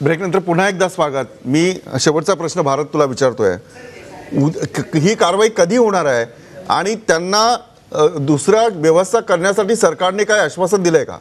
ब्रेकनंतर पुन्हा एकदा स्वागत. मी शेवटचा प्रश्न भारत तुला विचारतोय, ही कारवाई कधी होणार आहे आणि त्यांना दुसरा व्यवस्था करण्यासाठी सरकारने काय आश्वासन दिलंय का?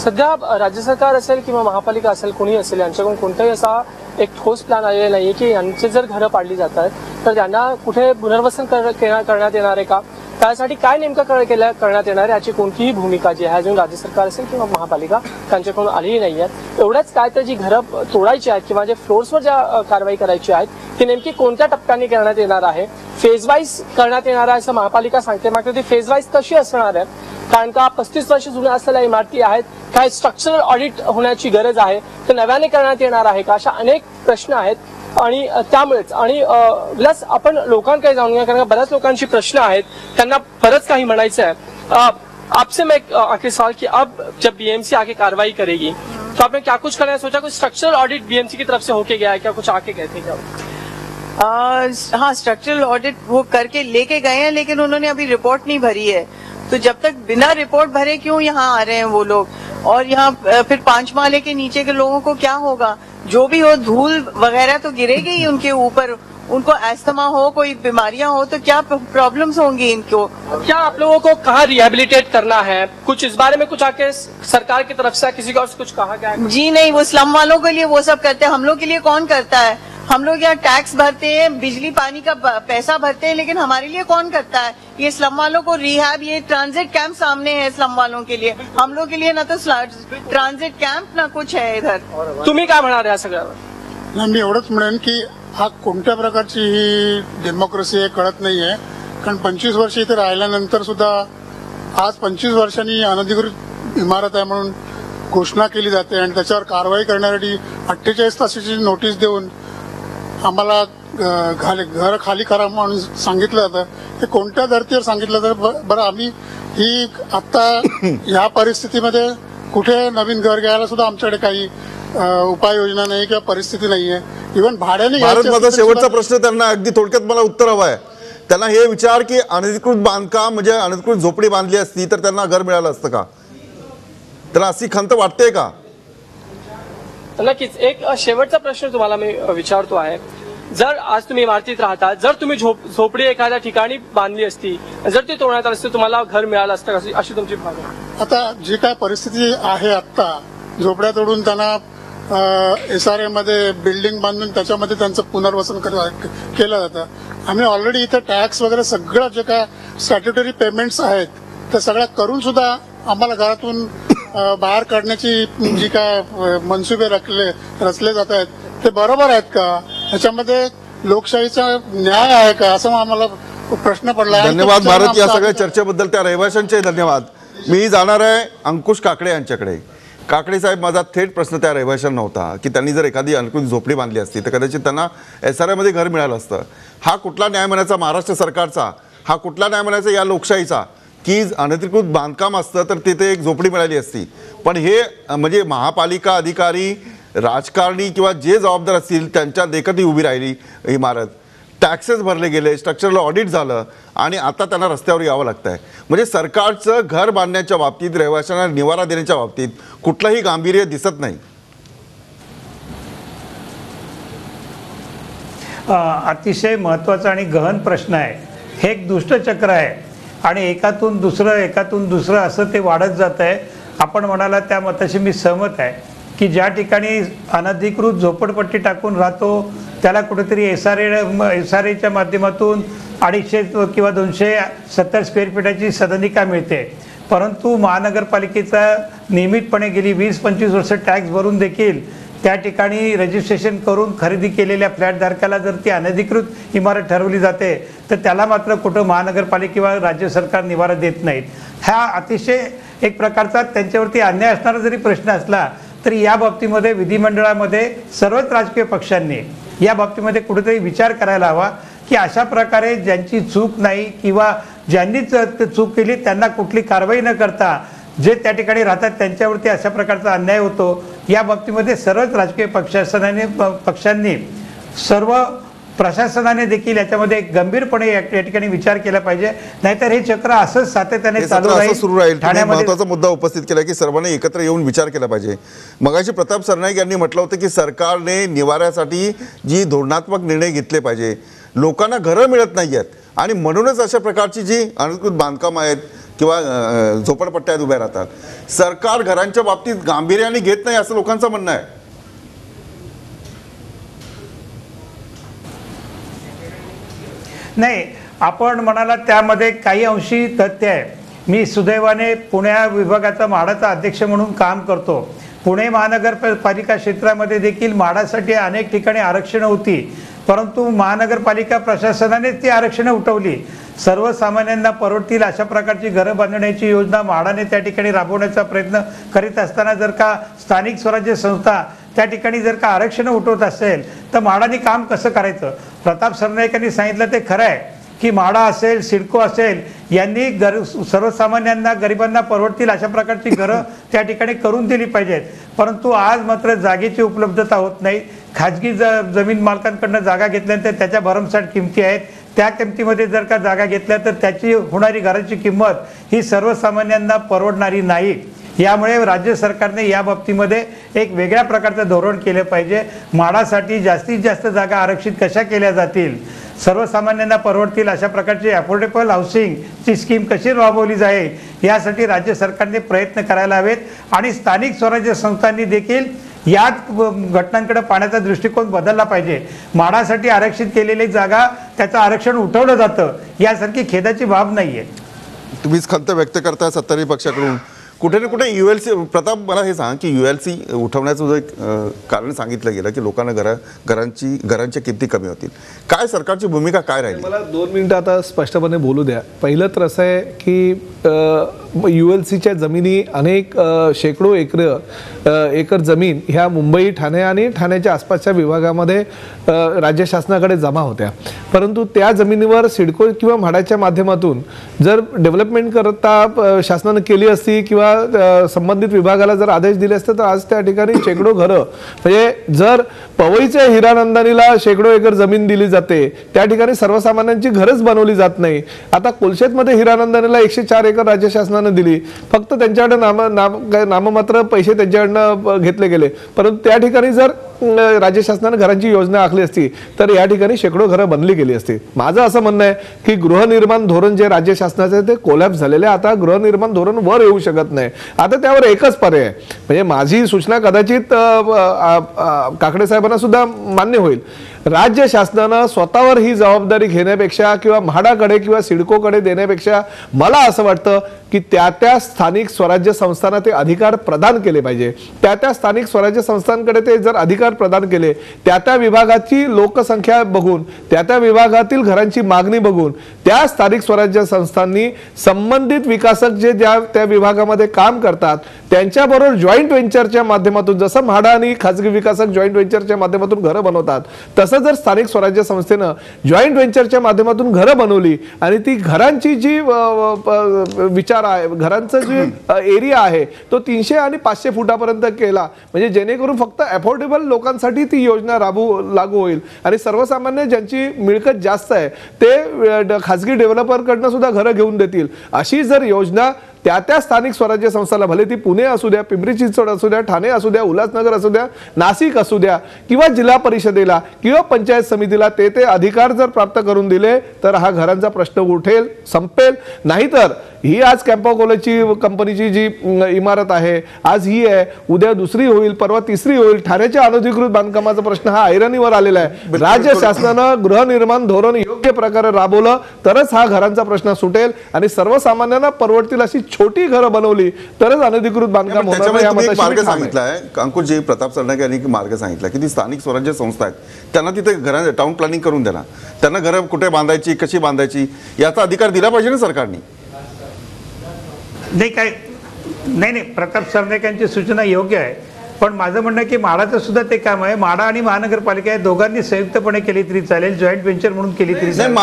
सध्या राज्य सरकार असेल किंवा महापालिका असेल कोणी असेल यांच्याकडून कोणताही असा एक ठोस प्लॅन आलेला नाही की यांची जर घरं पाडली जातात तर त्यांना कुठे पुनर्वसन करण्यात येणार आहे का, त्यासाठी काय नेमकं करण्यात येणार आहे याची कोणतीही भूमिका जी आहे अजून राज्य सरकार असेल किंवा महापालिका त्यांच्याकडून आलेली नाही आहे. एवढंच काय तर जी घरं तोडायची आहेत किंवा जे फ्लोर्सवर ज्या कारवाई करायची आहेत ती नेमकी कोणत्या टप्प्यांनी करण्यात येणार आहे, फेज वाईज करण्यात येणार आहे असं महापालिका सांगते. मात्र ती फेज वाईज कशी असणार आहे, कारण का 35 वर्ष जुन्या असलेल्या इमारती आहेत, काय स्ट्रक्चरल ऑडिट होण्याची गरज आहे, तर नव्याने करण्यात येणार आहे का, अशा अनेक प्रश्न आहेत. आणि त्यामुळेच आणि प्लस आपण लोकांकडे जाऊन घ्या, कारण बऱ्याच लोकांची प्रश्न आहेत, त्यांना बरंच काही म्हणायचं आहे. आपसे मैं आखिरी सवाल कि अब जब बीएमसी आके कार्रवाई करेगी तो आपने क्या कुछ करना है सोचा, कुछ स्ट्रक्चरल ऑडिट बीएमसी की तरफ से होके गया है क्या, कुछ आके गए थे क्या? हाँ, स्ट्रक्चरल ऑडिट वो करके लेके गए हैं, लेकिन उन्होंने अभी रिपोर्ट नहीं भरी है. तो जब तक बिना रिपोर्ट भरे क्यों यहाँ आ रहे हैं वो लोग, और यहाँ फिर 5 माले के नीचे के लोगों को क्या होगा? जो भी हो, धूल वगैरह तो गिरेगी ही उनके ऊपर, उनको अस्थमा हो, कोई बीमारियां हो तो क्या प्रॉब्लम्स होंगी इनको. क्या आप लोगों को कहाँ रिहेबिलिटेट करना है, कुछ इस बारे में कुछ आके सरकार की तरफ से किसी को कुछ कहा गया है? जी नहीं, वो स्लम वालों के लिए वो सब करते हैं, हम लोग के लिए कौन करता है? हम लोग यहाँ टैक्स भरते हैं, बिजली पानी का पैसा भरते हैं, लेकिन हमारे लिए कौन करता है? ये स्लम वालों को रिहैब, ये ट्रांजिट कैंप सामने है स्लम वालों के लिए, हम लोग के लिए ना तो ट्रांजिट कैंप ना कुछ है इधर. तुम्ही काय म्हणाल या सगळ्यावर? मी एवढंच म्हणेन की हा कोणत्या प्रकारची ही डेमोक्रेसी आहे कळत नाहीये. कारण 25 वर्ष इथे राहिल्यानंतर सुद्धा आज 25 वर्षांनी अनधिकृत इमारत आहे म्हणून घोषणा केली जाते आणि त्याच्यावर कारवाई करण्यासाठी 48 तासाची नोटीस देऊन आम्हाला घर खाली करा म्हणून सांगितलं जातं. हे कोणत्या धर्तीवर सांगितलं जातं? बरं, आम्ही ही आता ह्या परिस्थितीमध्ये कुठे नवीन घर घ्यायला सुद्धा आमच्याकडे काही उपाययोजना नाही किंवा परिस्थिती नाहीये. इव्हन भाड्याने. माझा शेवटचा प्रश्न त्यांना अगदी थोडक्यात मला उत्तर हवं आहे. त्यांना हे विचार की अनधिकृत बांधकाम म्हणजे अनधिकृत झोपडी बांधली असती तर त्यांना घर मिळालं असतं का, त्यांना अशी खंत वाटते का? नक्कीच. एक शेवटचा प्रश्न तुम्हाला मी विचारतो आहे, जर आज तुम्ही इमारतीत राहता, जर तुम्ही झोपडी एखाद्या ठिकाणी बांधली असती, जर ती तोडण्यात आली असती, तुम्हाला घर मिळालं असतं अशी तुमची भावना? आता जी काय परिस्थिती आहे, आता झोपड्या तोडून त्यांना SRA मध्ये बिल्डिंग बांधून त्याच्यामध्ये त्यांचं पुनर्वसन केलं जातं. आम्ही ऑलरेडी इथे टॅक्स वगैरे सगळं जे काय स्टॅट्युटरी पेमेंट्स आहेत ते सगळ्या करून सुद्धा आम्हाला घरातून बाहेर काढण्याची जी काय मनसुबे रचले जात आहेत ते बरोबर आहेत का? ह्याच्यामध्ये लोकशाहीचा न्याय आहे का, असं आम्हाला प्रश्न पडला. धन्यवाद भारत या सगळ्या चर्चेबद्दल. त्या रहिवाशांचे धन्यवाद. मी जाणार आहे अंकुश काकडे यांच्याकडे. काकडे साहेब, माझा थेट प्रश्न त्या रहिवाशांना होता की त्यांनी जर एखादी अनधिकृत झोपडी बांधली असती तर कदाचित त्यांना SRA मध्ये घर मिळालं असतं. हा कुठला न्याय म्हणायचा महाराष्ट्र सरकारचा, हा कुठला न्याय म्हणायचा या लोकशाहीचा की अनधिकृत बांधकाम असतं तर तिथे एक झोपडी मिळाली असती? पण हे म्हणजे महापालिका अधिकारी, राजकारणी किंवा जे जबाबदार असतील त्यांच्या देखत ही उभी राहिली इमारत. टॅक्सेस भरले गेले, स्ट्रक्चरल ऑडिट झालं आणि आता त्यांना रस्त्यावर यावं लागतंय. म्हणजे सरकारचं घर बांधण्याच्या बाबतीत, रहिवाशांना निवारा देण्याच्या बाबतीत कुठलंही गांभीर्य दिसत नाही. अतिशय महत्त्वाचा आणि गहन प्रश्न आहे. हे एक दुष्टचक्र आहे आणि एकातून दुसरं असं ते वाढत जात आहे. आपण म्हणाला त्या मताशी मी सहमत आहे की ज्या ठिकाणी अनधिकृत झोपडपट्टी टाकून राहतो त्याला कुठेतरी SRAच्या माध्यमातून 250 किंवा 270 स्क्वेअर फीटाची सदनिका मिळते. परंतु महानगरपालिकेचा नियमितपणे गेली 20-25 वर्ष टॅक्स भरून देखील त्या ठिकाणी रजिस्ट्रेशन करून खरेदी केलेल्या फ्लॅटधारकाला जर ती अनधिकृत इमारत ठरवली जाते तर त्याला मात्र कुठं महानगरपालिका राज्य सरकार निवारा देत नाहीत. हा अतिशय एक प्रकारचा त्यांच्यावरती अन्याय असणारा जरी प्रश्न असला तरी या बाबतीमध्ये विधिमंडळामध्ये सर्वच राजकीय पक्षांनी या बाबतीमध्ये कुठेतरी विचार करायला हवा की अशा प्रकारे ज्यांची चूक नाही किंवा ज्यांनी चूक केली त्यांना कुठली कारवाई न करता जे त्या ठिकाणी राहतात त्यांच्यावरती अशा प्रकारचा अन्याय होतो. या बाबतीमध्ये सर्वच राजकीय पक्षांनी सर्व प्रशासनाने देखील याच्यामध्ये गंभीरपणे या ठिकाणी विचार केला पाहिजे, नाहीतर हे चक्र असंच सातत्याने हे चालू सत्र असं सुरू राहील. तुम्ही ठाण्यामध्ये महत्त्वाचा मुद्दा उपस्थित केला की सर्वांनी एकत्र येऊन विचार केला पाहिजे. मगाशी प्रताप सरनाईक यांनी म्हटलं होतं की सरकारने निवाऱ्यासाठी जी धोरणात्मक निर्णय घेतले पाहिजे. लोकांना घरं मिळत नाही आहेत आणि म्हणूनच अशा प्रकारची जी अनधिकृत बांधकाम आहेत किंवा झोपडपट्ट्या उभ्या राहतात. सरकार घरांच्या बाबतीत गांभीर्याने घेत नाही असं लोकांचं म्हणणं आहे. नाही, आपण म्हणाला त्यामध्ये काही अंशी तथ्य आहे. मी सुदैवाने पुणे विभागाचा म्हाडाचा अध्यक्ष म्हणून काम करतो. पुणे महानगरपालिका क्षेत्रामध्ये देखील म्हाडासाठी अनेक ठिकाणी आरक्षणं होती, परंतु महानगरपालिका प्रशासनाने ती आरक्षणं उठवली. सर्वसामान्यांना परवडतील अशा प्रकारची घरं बांधण्याची योजना म्हाडाने त्या ठिकाणी राबवण्याचा प्रयत्न करीत असताना जर का स्थानिक स्वराज्य संस्था त्या ठिकाणी जर का आरक्षणं उठवत असेल तर म्हाडाने काम कसं करायचं? प्रताप सरनाईकांनी सांगितलं ते खरं आहे की म्हाडा असेल, सिडको असेल यांनी सर्वसामान्यांना गरिबांना परवडतील अशा प्रकारची घरं त्या ठिकाणी करून दिली पाहिजेत. परंतु आज मात्र जागेची उपलब्धता होत नाही. खाजगी जमीन मालकांकडनं जागा घेतल्यानंतर त्याच्या भरमसाठ किमती आहेत. त्या किमतीमध्ये जर का जागा घेतल्या तर त्याची होणारी घराची किंमत ही सर्वसामान्यांना परवडणारी नाही. यामुळे राज्य सरकारने या बाबतीमध्ये एक वेगळ्या प्रकारचं धोरण केलं पाहिजे. म्हाडासाठी जास्तीत जास्त जागा आरक्षित कशा केल्या जातील, सर्वसामान्यांना परवडतील अशा प्रकारची अफोर्डेबल हाऊसिंगची स्कीम कशी राबवली जाईल यासाठी राज्य सरकारने प्रयत्न करायला हवेत. आणि स्थानिक स्वराज्य संस्थांनी देखील या घटनांकडे पाहण्याचा दृष्टिकोन बदलला पाहिजे. म्हाडासाठी आरक्षित केलेली जागा त्याचं आरक्षण उठवलं जातं यासारखी खेदाची बाब नाहीये. तुम्हीच खंत व्यक्त करताय सत्ताधारी पक्षाकडून. कुठे ना कुठे ULC, प्रताप मला हे सांग की ULC उठवण्याचं जो एक कारण सांगितलं गेलं की लोकांना घरांच्या किमती कमी होतील. काय सरकारची भूमिका काय राहील? मला 2 मिनिटं आता स्पष्टपणे बोलू द्या. पहिलं तर असं आहे की ULCच्या जमिनी अनेक शेकडो एकर जमीन ह्या मुंबई, ठाणे आणि ठाण्याच्या आसपासच्या विभागामध्ये राज्य शासनाकडे जमा होत्या. परंतु त्या जमिनीवर सिडको किंवा म्हाडाच्या माध्यमातून जर डेव्हलपमेंट करता शासनानं केली असती किंवा संबंधित विभागाला जर आदेश दिले असते तर आज त्या ठिकाणी शेकडो घरं, म्हणजे जर पवईच्या हिरानंदानीला शेकडो एकर जमीन दिली जाते त्या ठिकाणी सर्वसामान्यांची घरच बनवली जात नाही. आता कोलशेतमध्ये हिरानंदानीला 104 एकर राज्य शासनानं दिली. फक्त त्यांच्याकडे नाममात्र पैसे त्यांच्याकडनं घेतले गेले. परंतु त्या ठिकाणी जर राज्य शासनाने घरांची योजना आखली असती तर या ठिकाणी शेकडो घरं बनली गेली असती. माझं असं म्हणणं आहे की गृहनिर्माण धोरण जे राज्य शासनाचे आहे ते कोलॅप्स झालेले. आता गृहनिर्माण धोरण वर येऊ शकत नाही. आता त्यावर एकच पर्याय आहे, म्हणजे माझी सूचना कदाचित काकडे साहेबांना सुद्धा मान्य होईल. राज्य शासनानं स्वतःवर ही जबाबदारी घेण्यापेक्षा किंवा म्हाडाकडे किंवा सिडकोकडे देण्यापेक्षा मला असं वाटतं की त्या स्थानिक स्वराज्य संस्थांना ते अधिकार प्रदान केले पाहिजे. त्या स्थानिक स्वराज्य संस्थांकडे ते जर अधिकार प्रदान केले, त्या विभागाची लोकसंख्या बघून, त्या विभागातील घरांची मागणी बघून त्या स्थानिक स्वराज्य संस्थांनी संबंधित विकासक जे त्या विभागामध्ये काम करतात त्यांच्याबरोबर जॉईंट व्हेंचरच्या माध्यमातून, जसं म्हाडा आणि खाजगी विकासक जॉईंट व्हेंचरच्या माध्यमातून घरं बनवतात तसं जर स्थानिक स्वराज्य संस्थेनं जॉईंट व्हेंचरच्या माध्यमातून घरं बनवली आणि ती घरांची जी विचार आहे, घरांचा जे एरिया आहे तो 300 आणि 500 फुटापर्यंत केला, म्हणजे जेणेकरून फक्त अफोर्डेबल लोकांसाठी ती योजना लागू होईल आणि सर्वसामान्य ज्यांची मिळकत जास्त आहे ते खाजगी डेव्हलपरकडनं सुद्धा घरं घेऊन देतील. अशी जर योजना त्या स्थानिक स्वराज्य संस्थाला, भले ती पुणे असू द्या, पिंपरी चिंचवड असू द्या, ठाणे असू द्या, उल्हासनगर असू द्या, नाशिक असू द्या किंवा जिल्हा परिषदेला किंवा पंचायत समितीला ते अधिकार जर प्राप्त करून दिले तर हा घरांचा प्रश्न उठेल, संपेल. नाहीतर ही आज कॅम्पा कॉलेजची कंपनीची जी इमारत आहे आज ही आहे, उद्या दुसरी होईल, परवा तिसरी होईल. ठाण्याच्या अनधिकृत बांधकामाचा प्रश्न हा ऐरणीवर आलेला आहे. राज्य शासनानं गृहनिर्माण धोरण योग्य प्रकारे राबवलं तरच हा घरांचा प्रश्न सुटेल आणि सर्वसामान्यांना परवडतील अशी छोटी घरं बनवली तरच अनधिकृत बांधकाम होणार. मार्ग सांगितलाय अंकुश जी, प्रताप सरनाईक यांनी मार्ग सांगितला की ती स्थानिक स्वराज्य संस्था आहेत त्यांना तिथे घरां टाउन प्लॅनिंग करून देणार, त्यांना घरं कुठे बांधायची, कशी बांधायची याचा अधिकार दिला पाहिजे ना सरकारने. नाही, प्रताप सरनाईकांची सूचना योग्य आहे. पण माझं म्हणणं आहे की म्हाडाचं सुद्धा ते काम आहे. म्हाडा आणि महानगरपालिका या दोघांनी संयुक्तपणे केली तरी चालेल, जॉईंट व्हेंचर म्हणून केली तरी चालेल.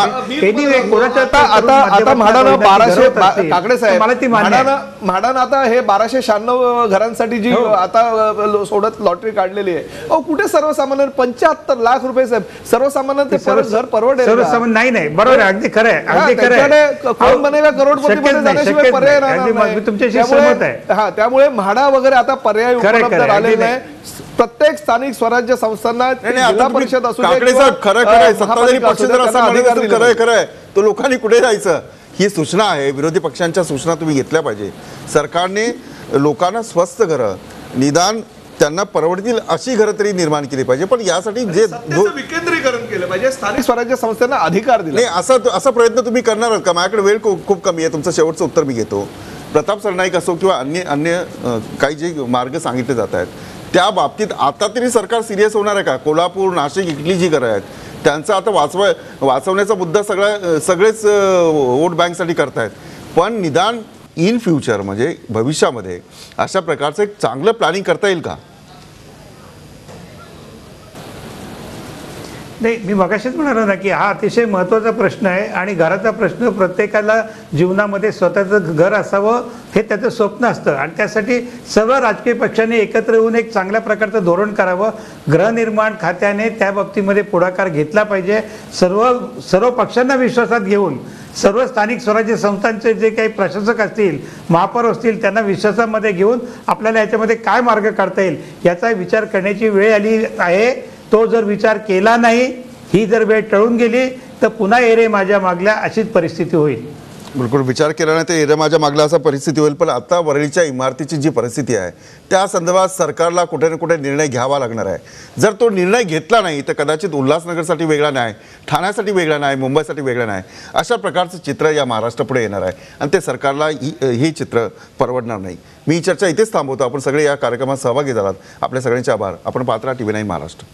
Anyway, कोणाच्या आता म्हाडानं 1200 काकडे साहेब मला ती मान्य आहे. म्हाडानं आता हे 1296 घरांसाठी जी आता सोडत लॉटरी काढलेली आहे, अहो कुठे सर्वसामान्य 75 लाख रुपये साहेब, सर्वसामान्य ते घर परवडेल का? सर्वसामान्य नाही, बरोबर आहे, अगदी खरं आहे, अगदी खरं आहे. त्यांच्याकडे कोण बनेगा करोडपती शक्यच मध्ये नाही, जाण्याशिवाय शक्यच पर्याय नाही. राहणार अगदी नाही. मी तुमच्याशी त्यामुळे- सहमत आहे. हा, त्यामुळे म्हाडा वगैरे आता पर्याय खरं आहे, उपलब्ध खरं आहे, राहिलेला अगदी आहे. प्रत्येक स्थानिक स्वराज्य संस्थांना नाही, नाही, जिल्हा आता तुम्ही परिषद असू दे काकडे किंवा, साहेब खरं खरं आहे. सत्ताधारी महापालिका पक्ष असू दे, जर असं त्यांना म्हणत अधिकार असेल दिले खरं आहे, खरं आहे, तो लोकांनी कुठे जायचं? ही सूचना आहे, विरोधी पक्षांच्या सूचना तुम्ही घेतल्या पाहिजे. सरकारने लोकांना स्वस्त घरं, निदान त्यांना परवडतील अशी घरं तरी निर्माण केली पाहिजे. पण यासाठी जे सत्तेचं विकेंद्रीकरण केलं पाहिजे, स्थानिक स्वराज्य संस्थांना अधिकार दिले. नाही असा प्रयत्न तुम्ही करणार आहात का? माझ्याकडे वेळ खूप कमी आहे. तुमचं शेवटचं उत्तर मी घेतो. प्रताप सरनाईक असो किंवा अन्य काही जे मार्ग सांगितले जात आहेत त्या बाबतीत आता तरी सरकार सिरियस होणार आहे का? कोल्हापूर, नाशिक इथली जी घरं आहेत त्यांचा आता वाचवण्याचा मुद्दा सगळेच वोट बँकसाठी करतायत. पण निदान इन फ्युचर म्हणजे भविष्यामध्ये अशा प्रकारचं एक चांगलं प्लॅनिंग करता येईल का? नाही, मी मगाशीच म्हणालो ना की हा अतिशय महत्त्वाचा प्रश्न आहे आणि घराचा प्रश्न प्रत्येकाला जीवनामध्ये स्वतःचं घर असावं हे त्याचं स्वप्न असतं आणि त्यासाठी सर्व राजकीय पक्षांनी एकत्र येऊन एक चांगल्या प्रकारचं धोरण करावं. गृहनिर्माण खात्याने त्या बाबतीमध्ये पुढाकार घेतला पाहिजे. सर्व पक्षांना विश्वासात घेऊन सर्व स्थानिक स्वराज्य संस्थांचे जे काही प्रशासक असतील, महापौर असतील, त्यांना विश्वासामध्ये घेऊन आपल्याला याच्यामध्ये काय मार्ग काढता येईल याचा विचार करण्याची वेळ आली आहे. तो जर विचार केला नाही, ही जर वेळ टळून गेली तर पुन्हा एरे माझ्या मागल्या अशीच परिस्थिती होईल. बिलकुल विचार केला नाही तर एरे माझ्या मागला असा परिस्थिती होईल. पण आता वरळीच्या इमारतीची जी परिस्थिती आहे त्या संदर्भात सरकारला कुठे ना कुठे निर्णय घ्यावा लागणार आहे. जर तो निर्णय घेतला नाही तर कदाचित उल्हासनगरसाठी वेगळा न्याय, ठाण्यासाठी वेगळा न्याय, मुंबईसाठी वेगळा न्याय अशा प्रकारचं चित्र या महाराष्ट्रापुढे येणार आहे आणि ते सरकारला हे चित्र परवडणार नाही. मी ही चर्चा इथेच थांबवतो. आपण सगळे या कार्यक्रमात सहभागी झालात. आपल्या सगळ्यांचे आभार. आपण पाहत राहा TV9 महाराष्ट्र.